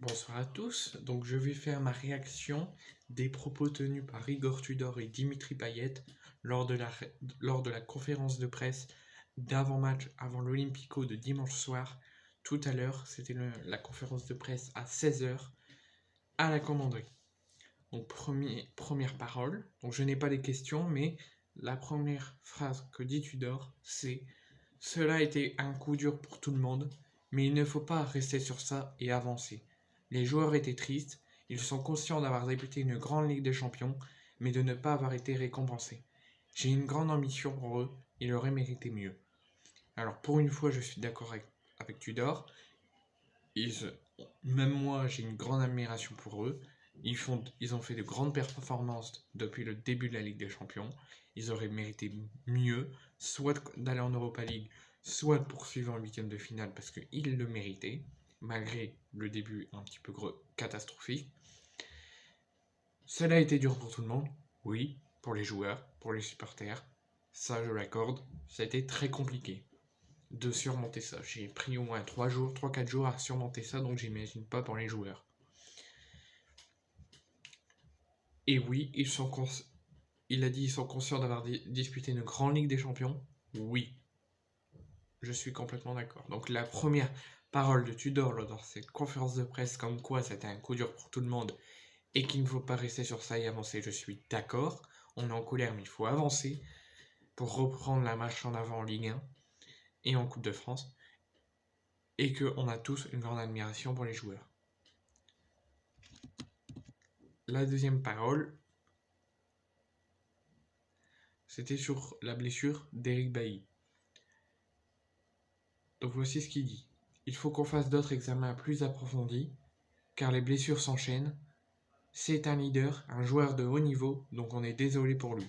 Bonsoir à tous, donc je vais faire ma réaction des propos tenus par Igor Tudor et Dimitri Payet lors de la conférence de presse d'avant-match avant l'Olympico de dimanche soir. Tout à l'heure, c'était la conférence de presse à 16h à la commanderie. Donc première parole, donc je n'ai pas les questions, mais la première phrase que dit Tudor, c'est « Cela a été un coup dur pour tout le monde, mais il ne faut pas rester sur ça et avancer. Les joueurs étaient tristes, ils sont conscients d'avoir débuté une grande Ligue des Champions, mais de ne pas avoir été récompensés. J'ai une grande ambition pour eux, ils auraient mérité mieux. » Alors pour une fois, je suis d'accord avec Tudor. Même moi, j'ai une grande admiration pour eux. Ils ont fait de grandes performances depuis le début de la Ligue des Champions. Ils auraient mérité mieux, soit d'aller en Europa League, soit de poursuivre en huitième de finale parce qu'ils le méritaient, malgré le début un petit peu catastrophique. Cela a été dur pour tout le monde, oui, pour les joueurs, pour les supporters, ça je l'accorde, ça a été très compliqué de surmonter ça. J'ai pris au moins 3-4 jours à surmonter ça, donc j'imagine pas pour les joueurs. Et oui, il a dit ils sont conscients d'avoir disputé une grande Ligue des Champions. Oui, je suis complètement d'accord. Donc la première parole de Tudor lors de cette conférence de presse, comme quoi c'était un coup dur pour tout le monde et qu'il ne faut pas rester sur ça et avancer, je suis d'accord. On est en colère, mais il faut avancer pour reprendre la marche en avant en Ligue 1 et en Coupe de France. Et qu'on a tous une grande admiration pour les joueurs. La deuxième parole, c'était sur la blessure d'Eric Bailly. Donc voici ce qu'il dit. Il faut qu'on fasse d'autres examens plus approfondis, car les blessures s'enchaînent. C'est un leader, un joueur de haut niveau, donc on est désolé pour lui.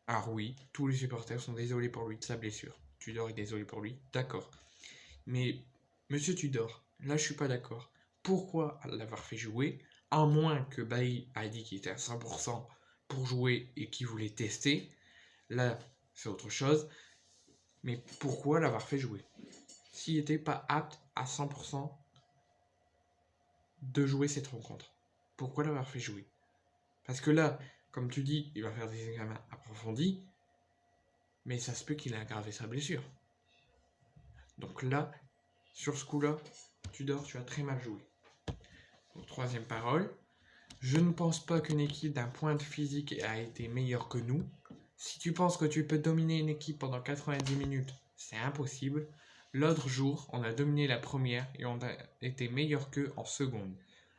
Alors oui, tous les supporters sont désolés pour lui de sa blessure. Tudor est désolé pour lui, d'accord. Mais, monsieur Tudor, là je suis pas d'accord. Pourquoi l'avoir fait jouer, à moins que Bailly a dit qu'il était à 100% pour jouer et qu'il voulait tester? Là, c'est autre chose. Mais pourquoi l'avoir fait jouer s'il n'était pas apte à 100% de jouer cette rencontre? Pourquoi l'avoir fait jouer? Parce que là, comme tu dis, il va faire des examens approfondis, mais ça se peut qu'il ait aggravé sa blessure. Donc là, sur ce coup-là, Tudor, tu as très mal joué. Donc, troisième parole, je ne pense pas qu'une équipe d'un point de physique a été meilleure que nous. Si tu penses que tu peux dominer une équipe pendant 90 minutes, c'est impossible. L'autre jour, on a dominé la première et on a été meilleur qu'eux en seconde.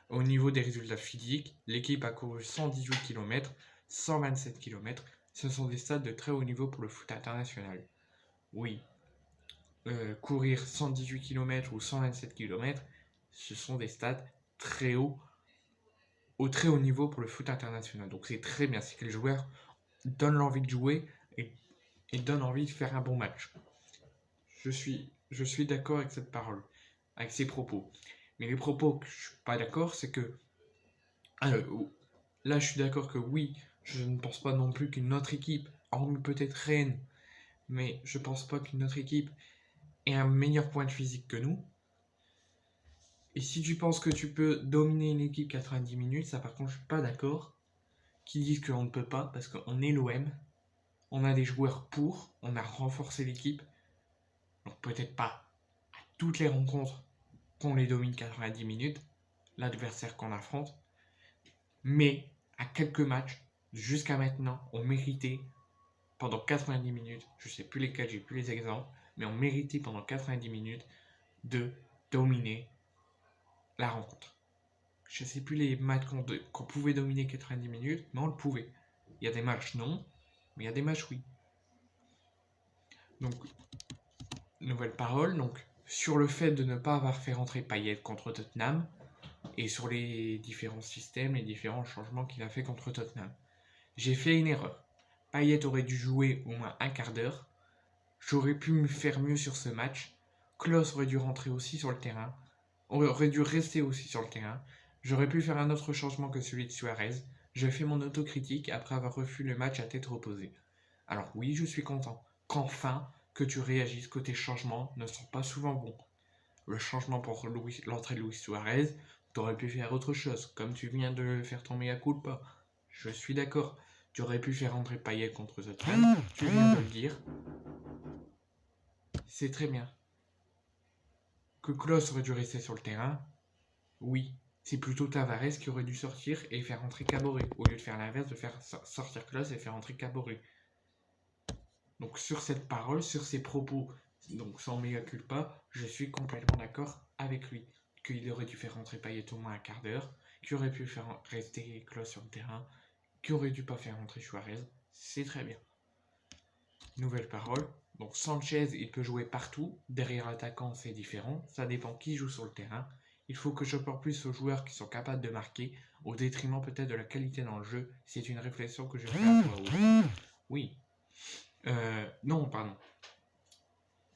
Au niveau des résultats physiques, l'équipe a couru 118 km, 127 km. Ce sont des stats de très haut niveau pour le foot international. Oui, courir 118 km ou 127 km, ce sont des stats très hauts, au très haut niveau pour le foot international. Donc c'est très bien, c'est que les joueurs donnent l'envie de jouer et donnent envie de faire un bon match. Je suis d'accord avec cette parole, avec ces propos. Mais les propos que je suis pas d'accord, c'est que là je suis d'accord que oui, je ne pense pas non plus qu'une autre équipe, hormis peut-être Rennes, mais je pense pas qu'une autre équipe ait un meilleur point de physique que nous. Et si tu penses que tu peux dominer une équipe 90 minutes, ça par contre je suis pas d'accord. Qui disent qu'on ne peut pas, parce qu'on est l'OM, on a des joueurs pour, on a renforcé l'équipe, donc peut-être pas à toutes les rencontres qu'on les domine 90 minutes, l'adversaire qu'on affronte, mais à quelques matchs, jusqu'à maintenant, on méritait pendant 90 minutes, je sais plus lesquels, j'ai plus les exemples, mais on méritait pendant 90 minutes de dominer la rencontre. Je sais plus les matchs qu'on pouvait dominer 90 minutes, mais on le pouvait. Il y a des matchs non, mais il y a des matchs oui. Donc, nouvelle parole, donc, sur le fait de ne pas avoir fait rentrer Payet contre Tottenham, et sur les différents systèmes, les différents changements qu'il a fait contre Tottenham. J'ai fait une erreur. Payet aurait dû jouer au moins un quart d'heure. J'aurais pu me faire mieux sur ce match. Klose aurait dû rentrer aussi sur le terrain. Aurait dû rester aussi sur le terrain. J'aurais pu faire un autre changement que celui de Suarez. J'ai fait mon autocritique après avoir refusé le match à tête reposée. Alors oui, je suis content qu'enfin que tu réagisses, que tes changements ne sont pas souvent bons. Le changement pour l'entrée de Luis Suarez, T'aurais pu faire autre chose, comme tu viens de faire ton mea culpa. Je suis d'accord. Tu aurais pu faire rentrer Payet contre Zlatan, tu viens de le dire. C'est très bien. Que Klose aurait dû rester sur le terrain, oui. C'est plutôt Tavares qui aurait dû sortir et faire rentrer Caboret, au lieu de faire l'inverse, de faire sortir Klose et faire rentrer Caboret. Donc sur cette parole, sur ces propos, donc sans mea culpa, je suis complètement d'accord avec lui. Qu'il aurait dû faire rentrer Payet au moins un quart d'heure, qu'il aurait pu faire rester Klose sur le terrain, qu'il aurait dû pas faire rentrer Suarez, c'est très bien. Nouvelle parole. Donc Sanchez, il peut jouer partout. Derrière l'attaquant, c'est différent. Ça dépend qui joue sur le terrain. Il faut que je porte plus aux joueurs qui sont capables de marquer, au détriment peut-être de la qualité dans le jeu. C'est une réflexion que je fais à voix haute. Oui. Non, pardon.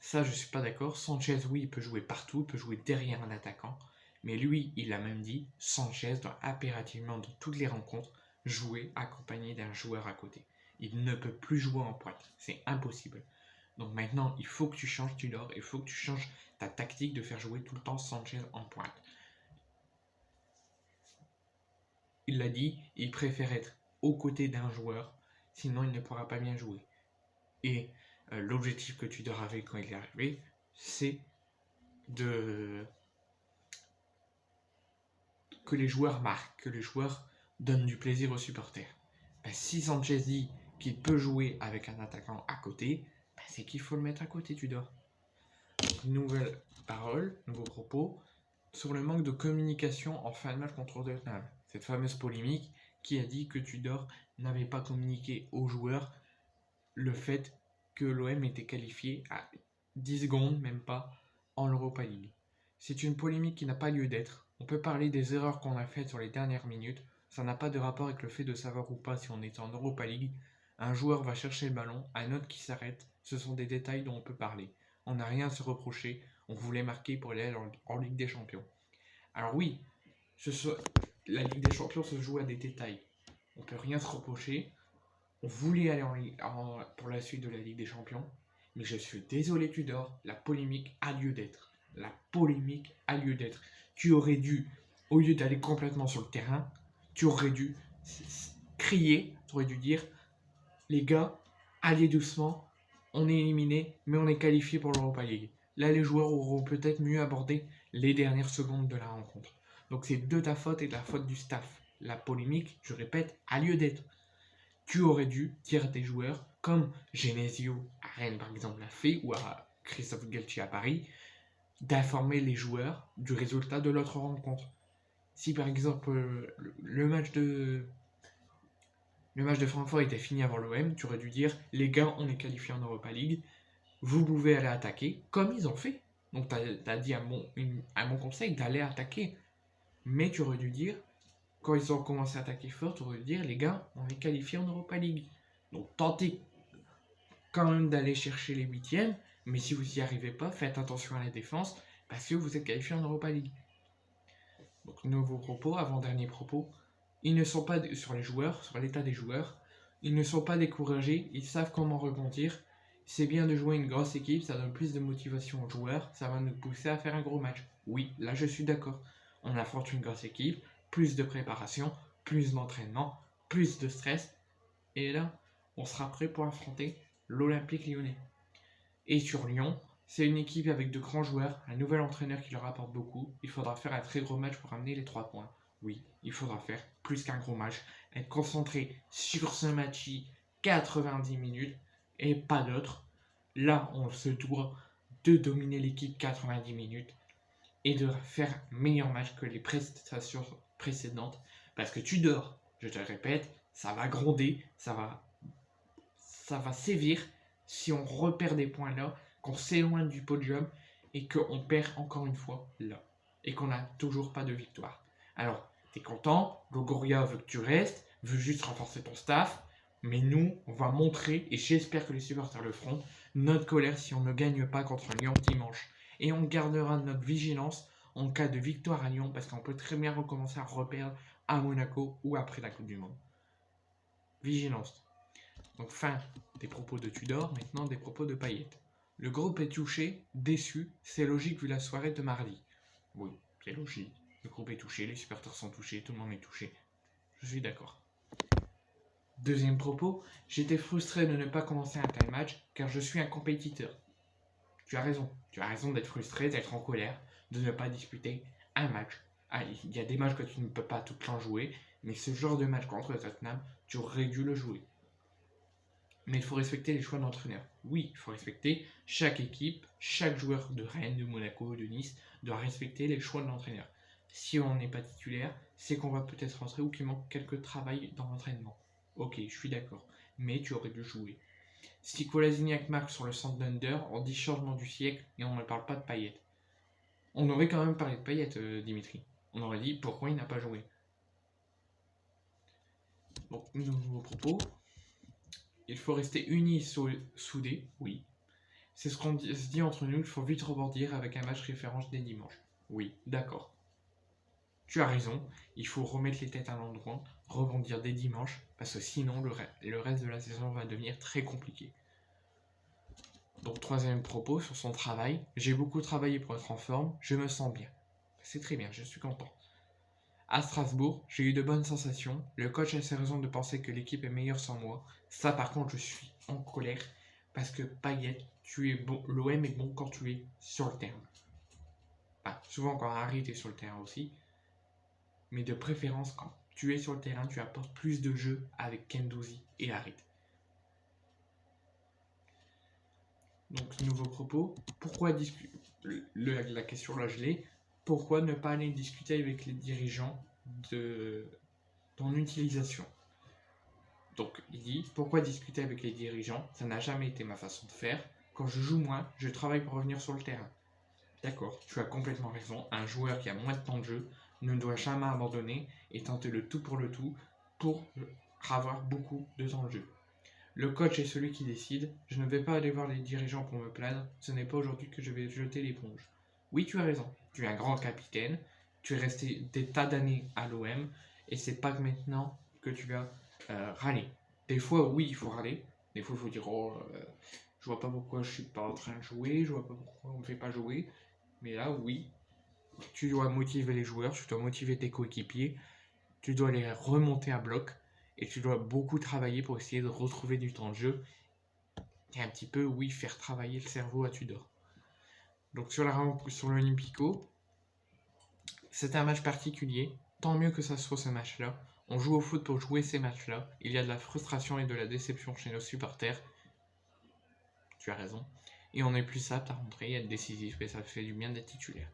Ça, je suis pas d'accord. Sanchez, oui, il peut jouer partout, il peut jouer derrière un attaquant. Mais lui, il a même dit, Sanchez doit impérativement, dans toutes les rencontres, jouer accompagné d'un joueur à côté. Il ne peut plus jouer en pointe. C'est impossible. Donc maintenant, il faut que tu changes Tudor, il faut que tu changes ta tactique de faire jouer tout le temps Sanchez en pointe. Il l'a dit, il préfère être aux côtés d'un joueur, sinon il ne pourra pas bien jouer. Et l'objectif que Tudor avait quand il est arrivé, c'est que les joueurs marquent, que les joueurs donnent du plaisir aux supporters. Ben, si Sanchez dit qu'il peut jouer avec un attaquant à côté, ben, c'est qu'il faut le mettre à côté, Tudor. Donc, nouvelle parole, nouveaux propos sur le manque de communication en fin de match contre Tottenham. Cette fameuse polémique qui a dit que Tudor n'avait pas communiqué aux joueurs le fait que l'OM était qualifié à 10 secondes, même pas, en Europa League. C'est une polémique qui n'a pas lieu d'être. On peut parler des erreurs qu'on a faites sur les dernières minutes. Ça n'a pas de rapport avec le fait de savoir ou pas si on est en Europa League. Un joueur va chercher le ballon, un autre qui s'arrête. Ce sont des détails dont on peut parler. On n'a rien à se reprocher. On voulait marquer pour aller en Ligue des Champions. Alors oui, la Ligue des Champions se joue à des détails. On peut rien se reprocher. On voulait aller pour la suite de la Ligue des Champions. Mais je suis désolé Tudor, la polémique a lieu d'être. La polémique a lieu d'être. Tu aurais dû, au lieu d'aller complètement sur le terrain, tu aurais dû crier, tu aurais dû dire, les gars, allez doucement, on est éliminé, mais on est qualifié pour l'Europa League. Là, les joueurs auront peut-être mieux abordé les dernières secondes de la rencontre. Donc c'est de ta faute et de la faute du staff. La polémique, je répète, a lieu d'être. Tu aurais dû dire à tes joueurs, comme Genesio à Rennes par exemple l'a fait, ou à Christophe Galtier à Paris, d'informer les joueurs du résultat de l'autre rencontre. Si par exemple le match de Francfort était fini avant l'OM, tu aurais dû dire, les gars, on est qualifié en Europa League, vous pouvez aller attaquer, comme ils ont fait. Donc tu as dit un bon conseil d'aller attaquer. Mais tu aurais dû dire, quand ils ont commencé à attaquer fort, tu aurais dû dire, les gars, on est qualifié en Europa League. Donc tentez quand même d'aller chercher les huitièmes, mais si vous n'y arrivez pas, faites attention à la défense, parce que vous êtes qualifié en Europa League. Donc nouveau propos, avant-dernier propos, ils ne sont pas sur les joueurs, sur l'état des joueurs, ils ne sont pas découragés, ils savent comment rebondir. C'est bien de jouer une grosse équipe, ça donne plus de motivation aux joueurs, ça va nous pousser à faire un gros match. Oui, là je suis d'accord. On affronte une grosse équipe, plus de préparation, plus d'entraînement, plus de stress, et là, on sera prêt pour affronter l'Olympique Lyonnais. Et sur Lyon, c'est une équipe avec de grands joueurs, un nouvel entraîneur qui leur apporte beaucoup. Il faudra faire un très gros match pour amener les 3 points. Oui, il faudra faire plus qu'un gros match, être concentré sur ce match 90 minutes et pas d'autre. Là, on se doit de dominer l'équipe 90 minutes et de faire meilleur match que les prestations précédentes. Parce que tu dors, je te le répète, ça va gronder, ça va sévir si on repère des points là, qu'on s'éloigne du podium et qu'on perd encore une fois là. Et qu'on n'a toujours pas de victoire. Alors, t'es content, Logoria veut que tu restes, veut juste renforcer ton staff, mais nous, on va montrer, et j'espère que les supporters le feront, notre colère si on ne gagne pas contre Lyon dimanche. Et on gardera notre vigilance en cas de victoire à Lyon, parce qu'on peut très bien recommencer à reperdre à Monaco ou après la Coupe du Monde. Vigilance. Donc fin des propos de Tudor, maintenant des propos de Payet. Le groupe est touché, déçu, c'est logique vu la soirée de mardi. Oui, c'est logique. Le groupe est touché, les supporters sont touchés, tout le monde est touché. Je suis d'accord. Deuxième propos, j'étais frustré de ne pas commencer un tel match car je suis un compétiteur. Tu as raison d'être frustré, d'être en colère, de ne pas disputer un match. Ah, il y a des matchs que tu ne peux pas tout le temps jouer, mais ce genre de match contre Tottenham, tu aurais dû le jouer. Mais il faut respecter les choix d'entraîneur. Oui, il faut respecter chaque équipe, chaque joueur de Rennes, de Monaco, de Nice doit respecter les choix de l'entraîneur. Si on n'est pas titulaire, c'est qu'on va peut-être rentrer ou qu'il manque quelques travail dans l'entraînement. Ok, je suis d'accord, mais tu aurais dû jouer. Si Kolasinac marque sur le centre d'Under, on dit changement du siècle et on ne parle pas de Payet. On aurait quand même parlé de Payet, Dimitri. On aurait dit pourquoi il n'a pas joué. Donc, nouveau propos. Il faut rester unis, soudés, oui. C'est ce qu'on se dit entre nous, il faut vite rebondir avec un match référence dès dimanche. Oui, d'accord. Tu as raison, il faut remettre les têtes à l'endroit, rebondir dès dimanche, parce que sinon le reste de la saison va devenir très compliqué. Donc troisième propos sur son travail, j'ai beaucoup travaillé pour être en forme, je me sens bien. C'est très bien, je suis content. À Strasbourg, j'ai eu de bonnes sensations, le coach a ses raisons de penser que l'équipe est meilleure sans moi. Ça par contre, je suis en colère, parce que Payet, tu es bon, l'OM est bon quand tu es sur le terrain. Enfin, souvent quand Harry est sur le terrain aussi, mais de préférence quand tu es sur le terrain, tu apportes plus de jeu avec Guendouzi et Harit. Donc, nouveau propos. Pourquoi la question là, je l'ai. Pourquoi ne pas aller discuter avec les dirigeants de ton utilisation? Donc, il dit pourquoi discuter avec les dirigeants? Ça n'a jamais été ma façon de faire. Quand je joue moins, je travaille pour revenir sur le terrain. D'accord, tu as complètement raison. Un joueur qui a moins de temps de jeu ne doit jamais abandonner et tenter le tout pour avoir beaucoup de temps de jeu. Le coach est celui qui décide. Je ne vais pas aller voir les dirigeants pour me plaindre. Ce n'est pas aujourd'hui que je vais jeter l'éponge. Oui, tu as raison. Tu es un grand capitaine. Tu es resté des tas d'années à l'OM. Et c'est pas que maintenant que tu vas râler. Des fois, oui, il faut râler. Des fois, il faut dire oh, je vois pas pourquoi je suis pas en train de jouer. Je vois pas pourquoi on me fait pas jouer. Mais là, oui, tu dois motiver les joueurs. Tu dois motiver tes coéquipiers. Tu dois les remonter à bloc. Et tu dois beaucoup travailler pour essayer de retrouver du temps de jeu. Et un petit peu, oui, faire travailler le cerveau à Tudor. Donc sur l'Olympico, c'est un match particulier. Tant mieux que ça soit ce match-là. On joue au foot pour jouer ces matchs-là. Il y a de la frustration et de la déception chez nos supporters. Tu as raison. Et on est plus apte à rentrer et à être décisif. Et ça fait du bien d'être titulaire.